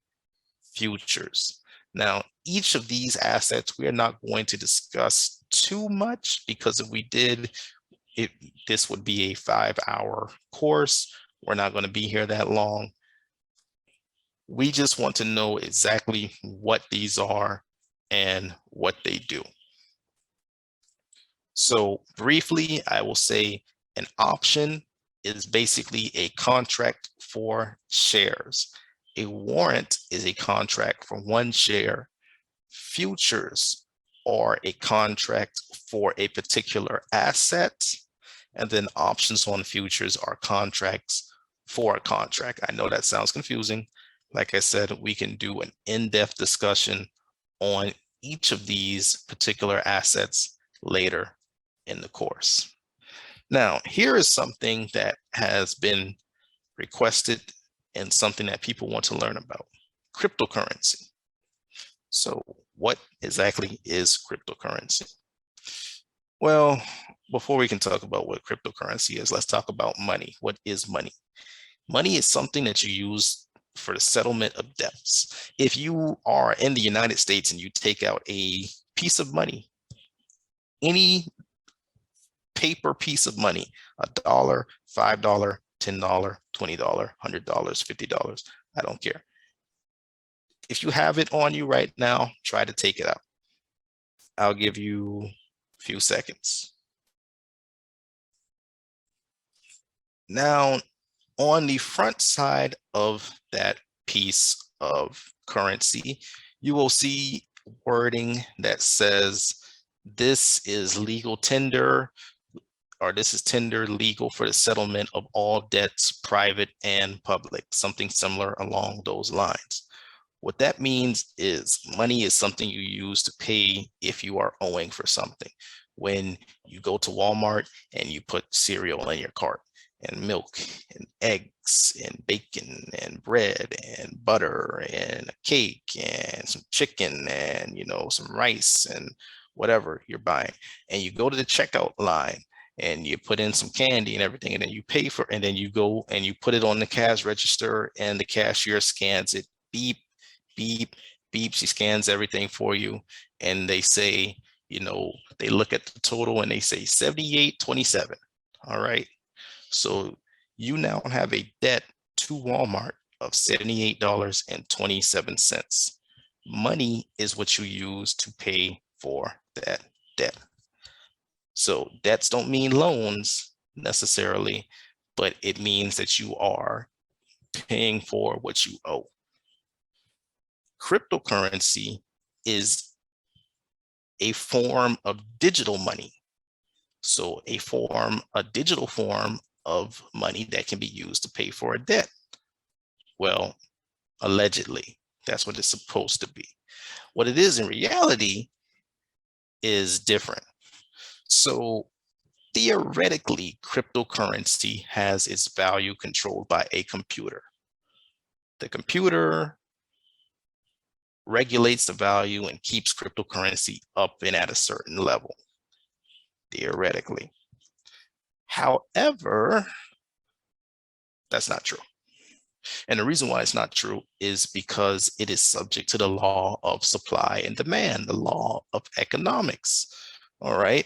Speaker 1: futures. Now, each of these assets, we are not going to discuss too much, because if we did, this would be a 5-hour course. We're not going to be here that long. We just want to know exactly what these are and what they do. So briefly, I will say an option is basically a contract for shares. A warrant is a contract for one share. Futures are a contract for a particular asset. And then options on futures are contracts for a contract. I know that sounds confusing. Like I said, we can do an in-depth discussion on each of these particular assets later in the course. Now, here is something that has been requested and something that people want to learn about: cryptocurrency. So what exactly is cryptocurrency? Well, before we can talk about what cryptocurrency is, let's talk about money. What is money? Money is something that you use for the settlement of debts. If you are in the United States and you take out a piece of money, any paper piece of money, $1, $5, $10, $20, $100, $50, I don't care. If you have it on you right now, try to take it out. I'll give you a few seconds. Now, on the front side of that piece of currency, you will see wording that says, this is legal tender, or this is tender legal for the settlement of all debts, private and public, something similar along those lines. What that means is money is something you use to pay if you are owing for something. When you go to Walmart and you put cereal in your cart, and milk and eggs and bacon and bread and butter and a cake and some chicken and, you know, some rice and whatever you're buying, and you go to the checkout line and you put in some candy and everything, and then you pay for, and then you go and you put it on the cash register, and the cashier scans it, beep, beep, beep, she scans everything for you, and they say, you know, they look at the total and they say 78.27. All right. So you now have a debt to Walmart of $78.27. Money is what you use to pay for that debt. So debts don't mean loans necessarily, but it means that you are paying for what you owe. Cryptocurrency is a form of digital money. So a digital form of money that can be used to pay for a debt. Well, allegedly, that's what it's supposed to be. What it is in reality is different. So theoretically, cryptocurrency has its value controlled by a computer. The computer regulates the value and keeps cryptocurrency up and at a certain level, theoretically. However, that's not true. And the reason why it's not true is because it is subject to the law of supply and demand, the law of economics. All right.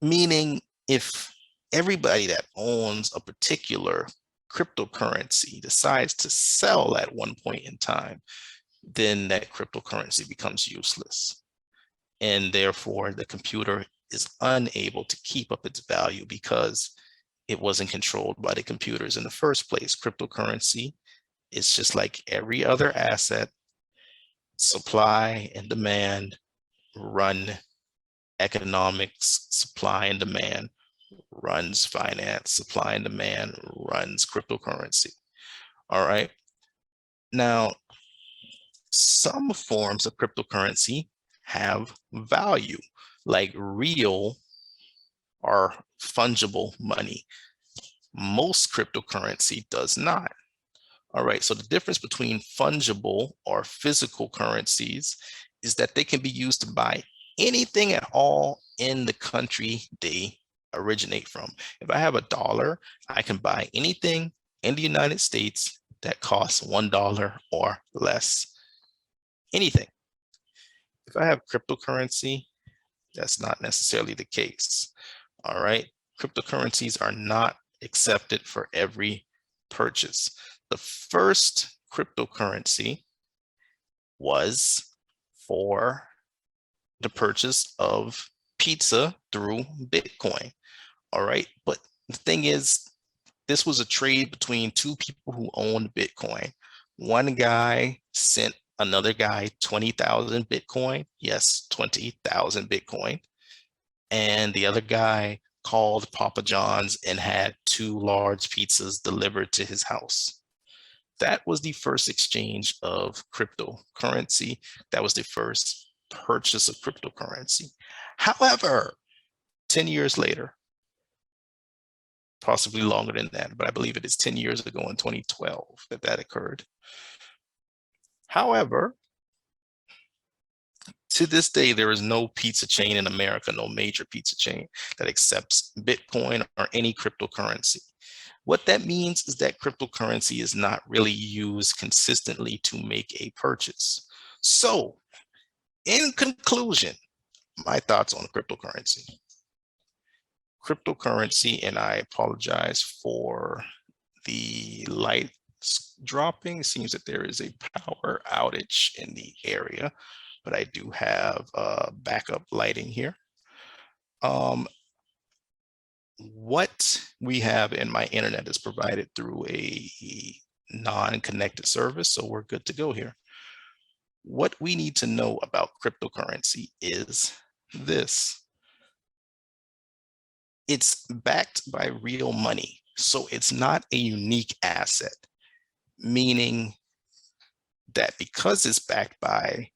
Speaker 1: Meaning, if everybody that owns a particular cryptocurrency decides to sell at one point in time, then that cryptocurrency becomes useless. And therefore, the computer is unable to keep up its value because it wasn't controlled by the computers in the first place. Cryptocurrency is just like every other asset. Supply and demand run economics, supply and demand runs finance, supply and demand runs cryptocurrency. All right. Now, some forms of cryptocurrency have value, like real or fungible money. Most cryptocurrency does not. All right, so the difference between fungible or physical currencies is that they can be used to buy anything at all in the country they originate from. If I have $1, I can buy anything in the United States that costs $1 or less. Anything. If I have cryptocurrency, that's not necessarily the case. All right. Cryptocurrencies are not accepted for every purchase. The first cryptocurrency was for the purchase of pizza through Bitcoin. All right. But the thing is, this was a trade between two people who owned Bitcoin. One guy sent another guy 20,000 Bitcoin. Yes, 20,000 Bitcoin. And the other guy called Papa John's and had 2 large pizzas delivered to his house. That was the first exchange of cryptocurrency. That was the first purchase of cryptocurrency. However, 10 years later, possibly longer than that, but I believe it is 10 years ago in 2012 that occurred. However, to this day, there is no pizza chain in America, no major pizza chain that accepts Bitcoin or any cryptocurrency. What that means is that cryptocurrency is not really used consistently to make a purchase. So, in conclusion, my thoughts on cryptocurrency. Cryptocurrency, and I apologize for the lights dropping. It seems that there is a power outage in the area, but I do have backup lighting here. What we have in my internet is provided through a non-connected service, so we're good to go here. What we need to know about cryptocurrency is this. It's backed by real money, so it's not a unique asset, meaning that because it's backed by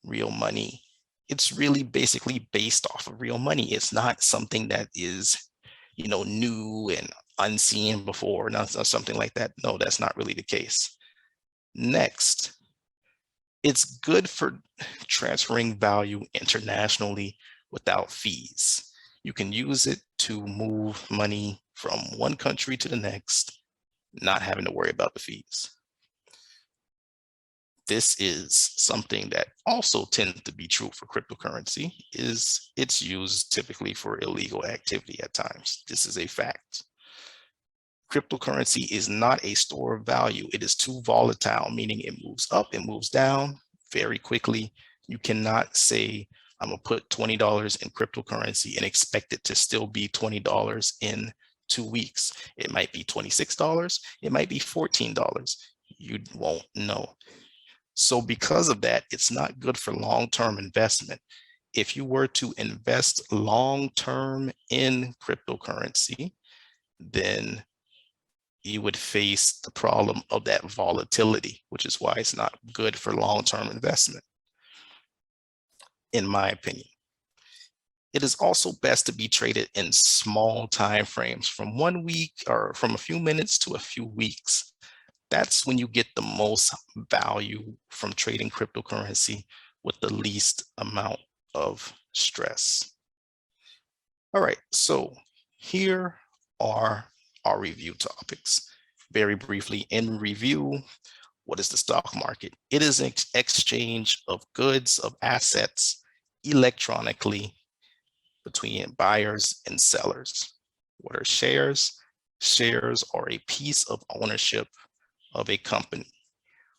Speaker 1: real money, it's really basically based off of real money. It's not something that is, new and unseen before, not something like that. No, that's not really the case. Next, it's good for transferring value internationally without fees. You can use it to move money from one country to the next, not having to worry about the fees. This is something that also tends to be true for cryptocurrency, is it's used typically for illegal activity at times. This is a fact. Cryptocurrency is not a store of value. It is too volatile, meaning it moves up, it moves down very quickly. You cannot say, I'm gonna put $20 in cryptocurrency and expect it to still be $20 in 2 weeks. It might be $26, it might be $14. You won't know. So because of that, it's not good for long-term investment. If you were to invest long-term in cryptocurrency, then you would face the problem of that volatility, which is why it's not good for long-term investment, in my opinion. It is also best to be traded in small time frames, from 1 week or from a few minutes to a few weeks. That's when you get the most value from trading cryptocurrency with the least amount of stress. All right, so here are our review topics. Very briefly, in review, what is the stock market? It is an exchange of goods, of assets, electronically between buyers and sellers. What are shares? Shares are a piece of ownership of a company.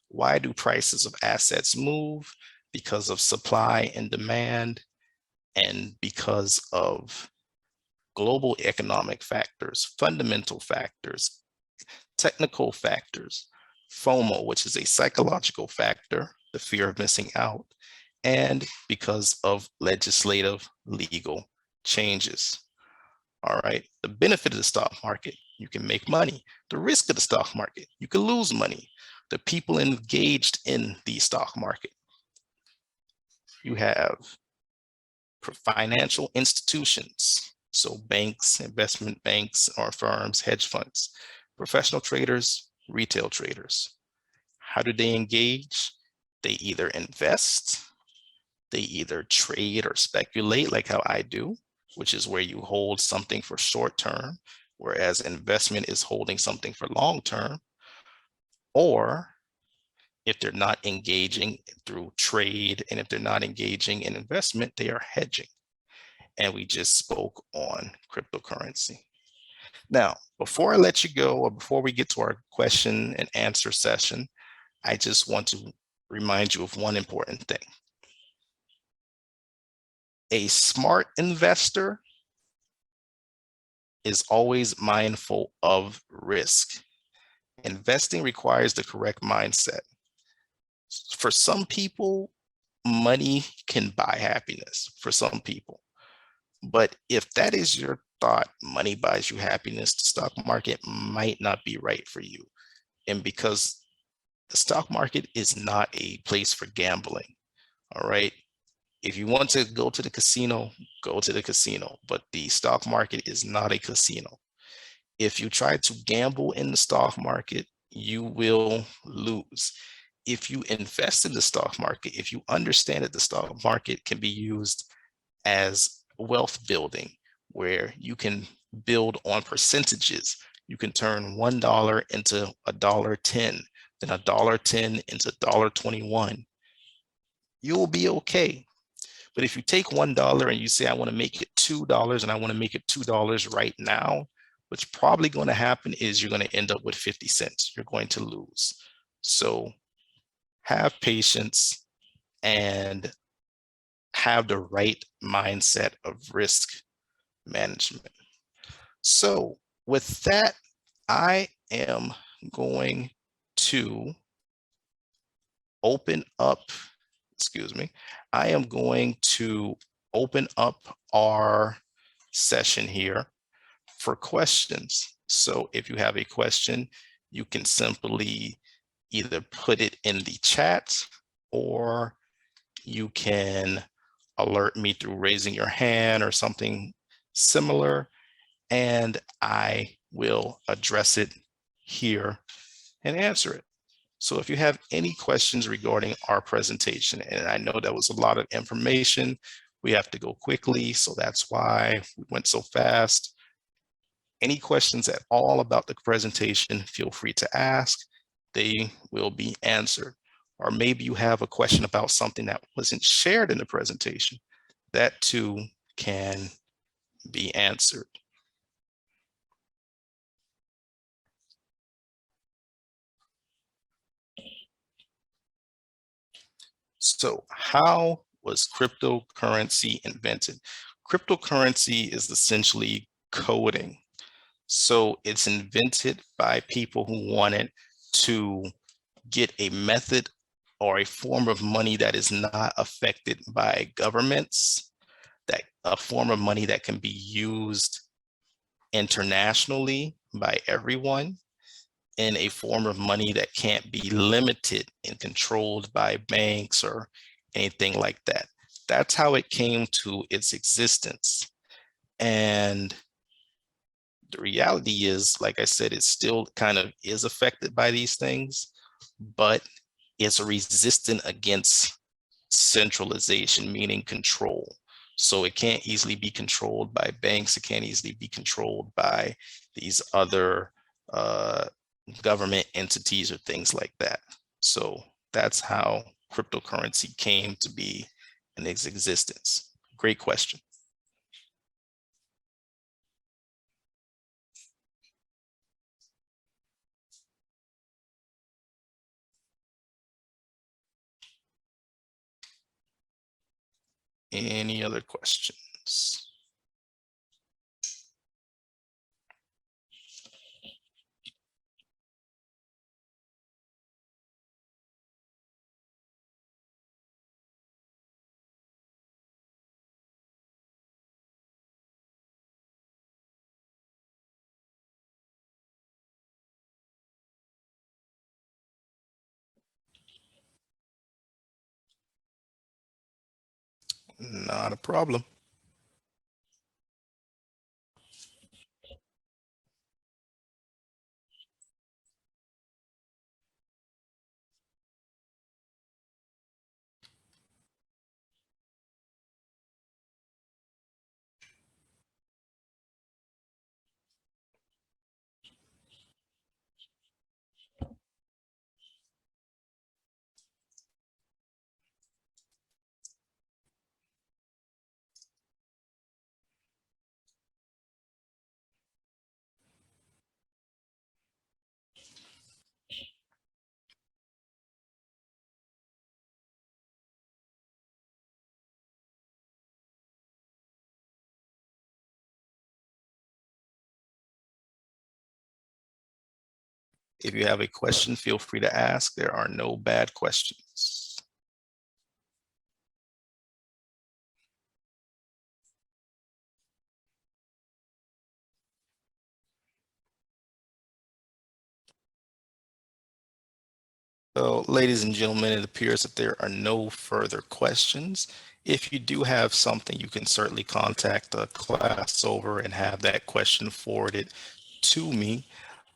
Speaker 1: Why do prices of assets move? Because of supply and demand, and because of global economic factors, fundamental factors, technical factors, FOMO, which is a psychological factor, the fear of missing out, and because of legislative legal changes. All right, the benefit of the stock market, you can make money. The risk of the stock market, you can lose money. The people engaged in the stock market. You have financial institutions, so banks, investment banks or firms, hedge funds, professional traders, retail traders. How do they engage? They either invest, they either trade or speculate like how I do, which is where you hold something for short term, whereas investment is holding something for long term. Or if they're not engaging through trade and if they're not engaging in investment, they are hedging. And we just spoke on cryptocurrency. Now, before I let you go, or before we get to our question and answer session, I just want to remind you of one important thing. A smart investor is always mindful of risk. Investing requires the correct mindset. For some people, money can buy happiness for some people. But if that is your thought, money buys you happiness, the stock market might not be right for you. And because the stock market is not a place for gambling, all right? If you want to go to the casino, go to the casino, but the stock market is not a casino. If you try to gamble in the stock market, you will lose. If you invest in the stock market, if you understand that the stock market can be used as wealth building, where you can build on percentages, you can turn $1 into $1.10, then $1.10 into $1.21, you'll be okay. But if you take $1 and you say, I want to make it $2 and I want to make it $2 right now, what's probably going to happen is you're going to end up with 50 cents. You're going to lose. So have patience and have the right mindset of risk management. So with that, I am going to open up, I am going to open up our session here for questions. So if you have a question, you can simply either put it in the chat or you can alert me through raising your hand or something similar, and I will address it here and answer it. So if you have any questions regarding our presentation, and I know that was a lot of information, we have to go quickly, so that's why we went so fast. Any questions at all about the presentation, feel free to ask. They will be answered. Or maybe you have a question about something that wasn't shared in the presentation. That too can be answered. So how was cryptocurrency invented? Cryptocurrency is essentially coding. So it's invented by people who wanted to get a method or a form of money that is not affected by governments, that a form of money that can be used internationally by everyone, in a form of money that can't be limited and controlled by banks or anything like that. That's how it came to its existence. And the reality is, like I said, it still kind of is affected by these things, but it's resistant against centralization, meaning control. So it can't easily be controlled by banks. It can't easily be controlled by these other government entities or things like that. So that's how cryptocurrency came to be in its existence. Great question. Any other questions? Not a problem. If you have a question, feel free to ask. There are no bad questions. So, ladies and gentlemen, it appears that there are no further questions. If you do have something, you can certainly contact the class over and have that question forwarded to me.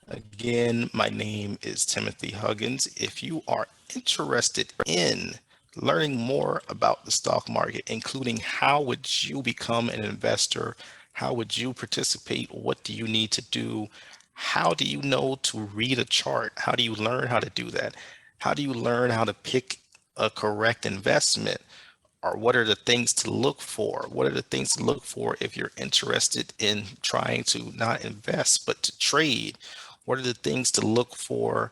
Speaker 1: Again, my name is Timothy Huggins. If you are interested in learning more about the stock market, including how would you become an investor, how would you participate, what do you need to do, how do you know to read a chart, how do you learn how to do that, how do you learn how to pick a correct investment, or what are the things to look for? What are the things to look for if you're interested in trying to not invest, but to trade? What are the things to look for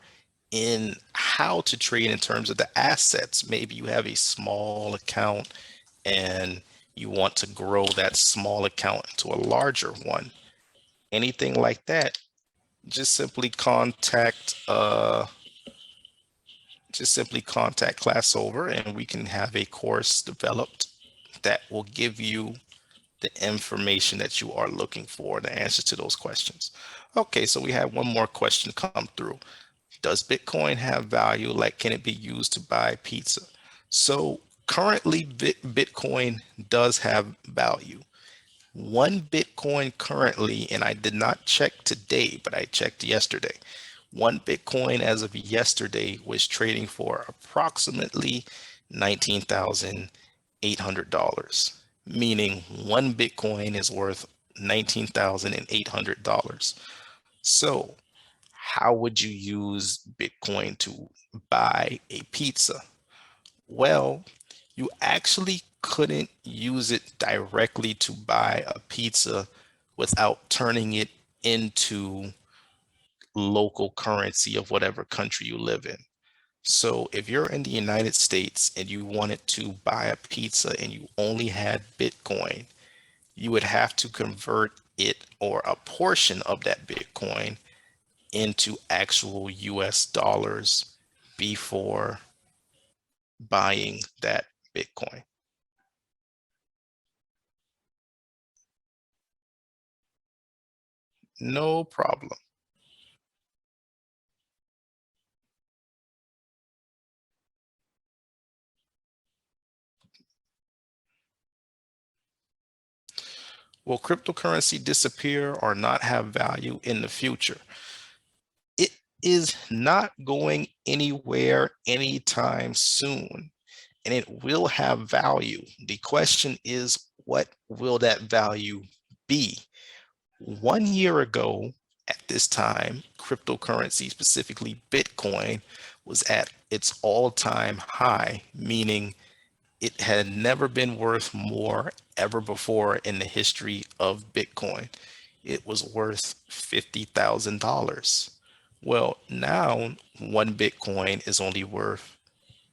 Speaker 1: in how to trade in terms of the assets? Maybe you have a small account and you want to grow that small account into a larger one. Anything like that, just simply contact class over and we can have a course developed that will give you the information that you are looking for, the answers to those questions. Okay, so we have one more question come through. Does Bitcoin have value? Like, can it be used to buy pizza? So currently, Bitcoin does have value. One Bitcoin currently, and I did not check today, but I checked yesterday. One Bitcoin as of yesterday was trading for approximately $19,800, meaning one Bitcoin is worth $19,800. So, how would you use Bitcoin to buy a pizza? Well, you actually couldn't use it directly to buy a pizza without turning it into local currency of whatever country you live in. So if you're in the United States and you wanted to buy a pizza and you only had Bitcoin, you would have to convert it or a portion of that Bitcoin into actual US dollars before buying that Bitcoin. No problem. Will cryptocurrency disappear or not have value in the future? It is not going anywhere anytime soon, and it will have value. The question is, what will that value be? 1 year ago, at this time, cryptocurrency, specifically Bitcoin, was at its all-time high, meaning it had never been worth more ever before in the history of Bitcoin. It was worth $50,000. Well, now one Bitcoin is only worth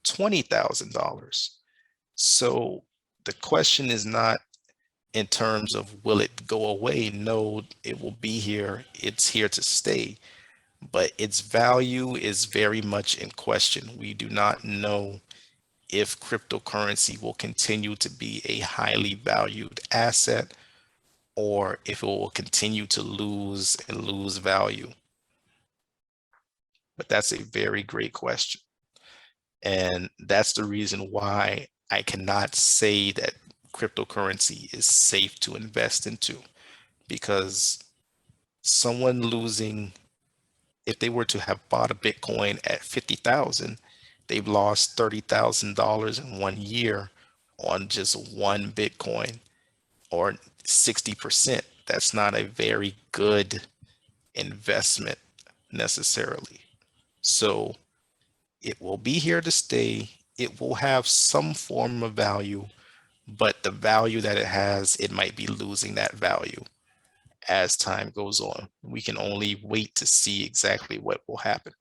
Speaker 1: $20,000. So the question is not in terms of will it go away? No, it will be here. It's here to stay. But its value is very much in question. We do not know if cryptocurrency will continue to be a highly valued asset or if it will continue to lose and lose value. But that's a very great question. And that's the reason why I cannot say that cryptocurrency is safe to invest into, because someone losing, if they were to have bought a Bitcoin at 50,000, they've lost $30,000 in 1 year on just one Bitcoin, or 60%. That's not a very good investment necessarily. So it will be here to stay. It will have some form of value, but the value that it has, it might be losing that value as time goes on. We can only wait to see exactly what will happen.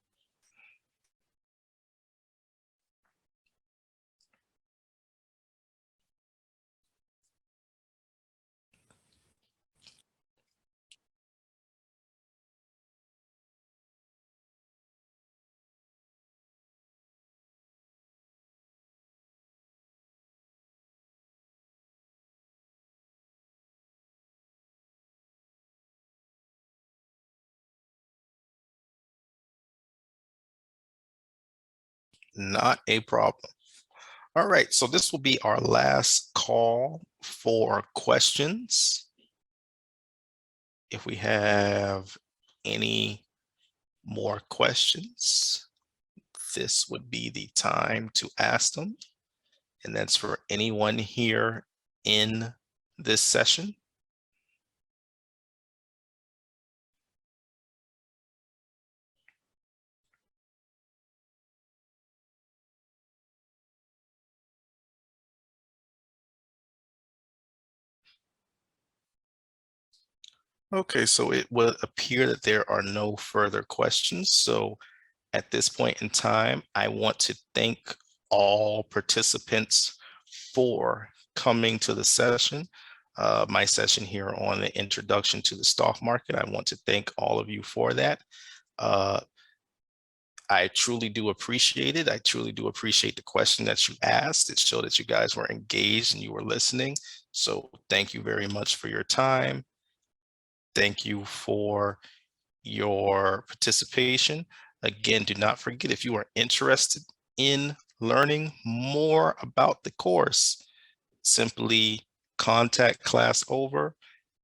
Speaker 1: Not a problem. All right, so this will be our last call for questions. If we have any more questions, this would be the time to ask them. And that's for anyone here in this session. Okay, so it would appear that there are no further questions. So at this point in time, I want to thank all participants for coming to the session, my session here on the introduction to the stock market. I want to thank all of you for that. I truly do appreciate it. I truly do appreciate the question that you asked. It showed that you guys were engaged and you were listening. So thank you very much for your time. Thank you for your participation. Again, do not forget, if you are interested in learning more about the course, simply contact class over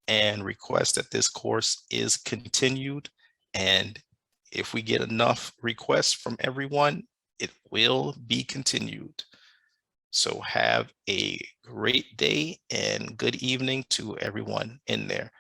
Speaker 1: and request that this course is continued. And if we get enough requests from everyone, it will be continued. So have a great day and good evening to everyone in there.